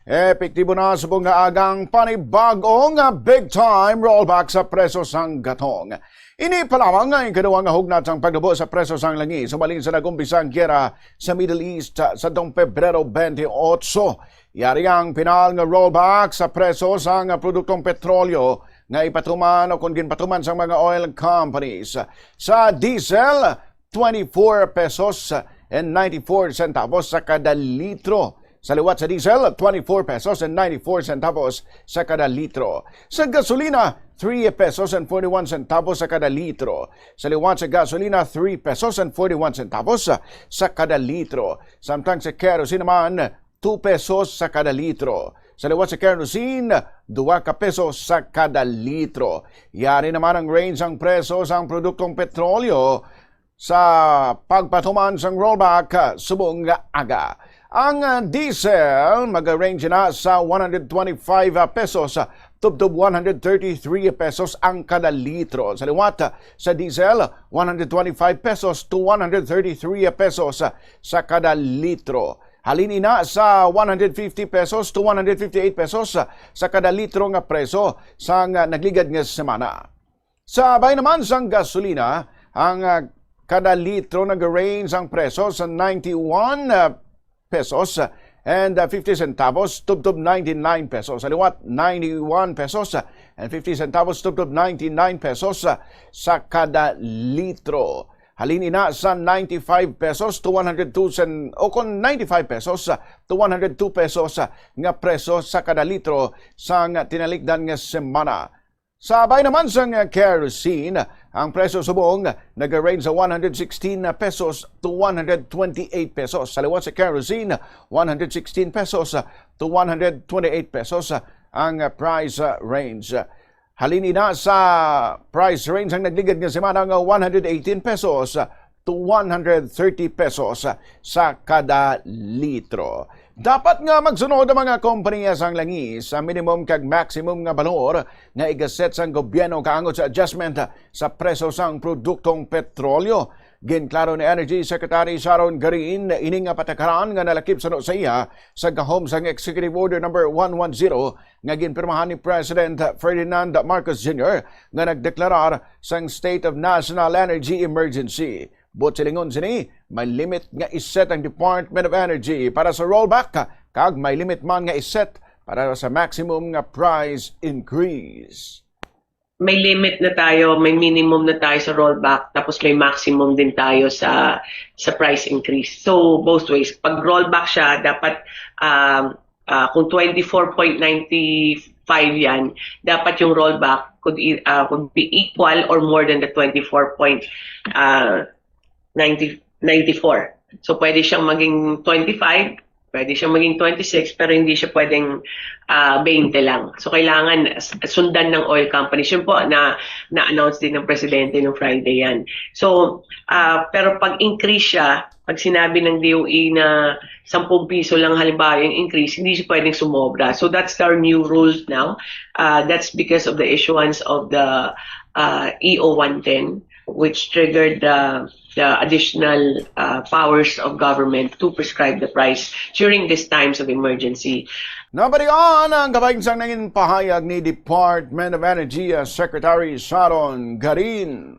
Epektibo na subong nga agang panibagong big-time rollback sa preso sang gatong. Ini pa lamang ang kaduwang hugnat sang pagdubo sa preso sang langi sumalin sa nagumpisang giyera sa Middle East sa dong Pebrero 28. Yari ang pinal nga rollback sa preso sang produktong petrolyo nga ipatuman o kung ginpatuman sang mga oil companies. Sa diesel, 24 pesos and 94 centavos sa kada litro. Sa liwat sa diesel, 24 pesos and 94 centavos sa kada litro. Sa gasolina, 3 pesos and 41 centavos sa kada litro. Sa liwat sa gasolina, 3 pesos and 41 centavos sa kada litro. Samtang sa kerosene naman, 2 pesos sa kada litro. Sa liwat sa kerosene, 2 pesos sa kada litro. Yari naman ang range ang preso sa produktong petrolyo sa pagpatuman sang rollback subong aga. Ang diesel mag-range na sa 125 pesos tubtub 133 pesos ang kada litro. Sa liwat sa diesel, 125 pesos to 133 pesos sa kada litro. Halin na sa 150 pesos to 158 pesos sa kada litro nga preso sang nagligad nga semana. Sa bay naman sang gasolina, ang kada litro nag-range ang preso sa 91 pesos and 50 centavos tubtub 99 pesos. Sa liwat, 91 pesos and 50 centavos tubtub 99 pesos sa kada litro. Halin ina sa 95 pesos to 102 o kung 95 pesos to 102 pesos nga preso sa kada litro sang tinalikdan nga semana. Sabay naman sa kerosene, ang presyo subong nag-range sa 116 pesos to 128 pesos. Sa liwat sa kerosene, 116 pesos to 128 pesos ang price range. Halin na sa price range ang nagligad nga semana nga 118 pesos to 130 pesos sa kada litro. Dapat nga magsunod ang mga kompanya sang langis sa minimum kag maximum nga balor nga igaset sang gobyerno kaangot sa adjustment sa preso sang produktong petrolyo. Ginklaro ni Energy Secretary Sharon Garin ining nga patakaran nga nalakip sa iya sa gahom sang Executive Order No. 110 nga ginpirmahan ni President Ferdinand Marcos Jr. nga nagdeklarar sang State of National Energy Emergency. But silingon sini, may limit nga iset ang Department of Energy para sa rollback kag may limit man nga iset para sa maximum nga price increase. May limit na tayo, may minimum na tayo sa rollback, tapos may maximum din tayo sa price increase. So both ways, pag rollback siya, dapat kung 24.95 yan, dapat yung rollback could be equal or more than the 24.94. So pwede siyang maging 25, pwede siyang maging 26, pero hindi siya pwedeng 20 lang. So kailangan sundan ng oil companies. Yun po na-announce din ng presidente nung Friday yan. So pero pag increase siya, pag sinabi ng DOE na 10 piso lang halimbawa yung increase, hindi siya pwedeng sumobra. So that's our new rules now. That's because of the issuance of the EO 110, which triggered the additional powers of government to prescribe the price during these times of emergency. Nabalikan ang kabaing sang nangin pahayag ni Department of Energy Secretary Sharon Garin.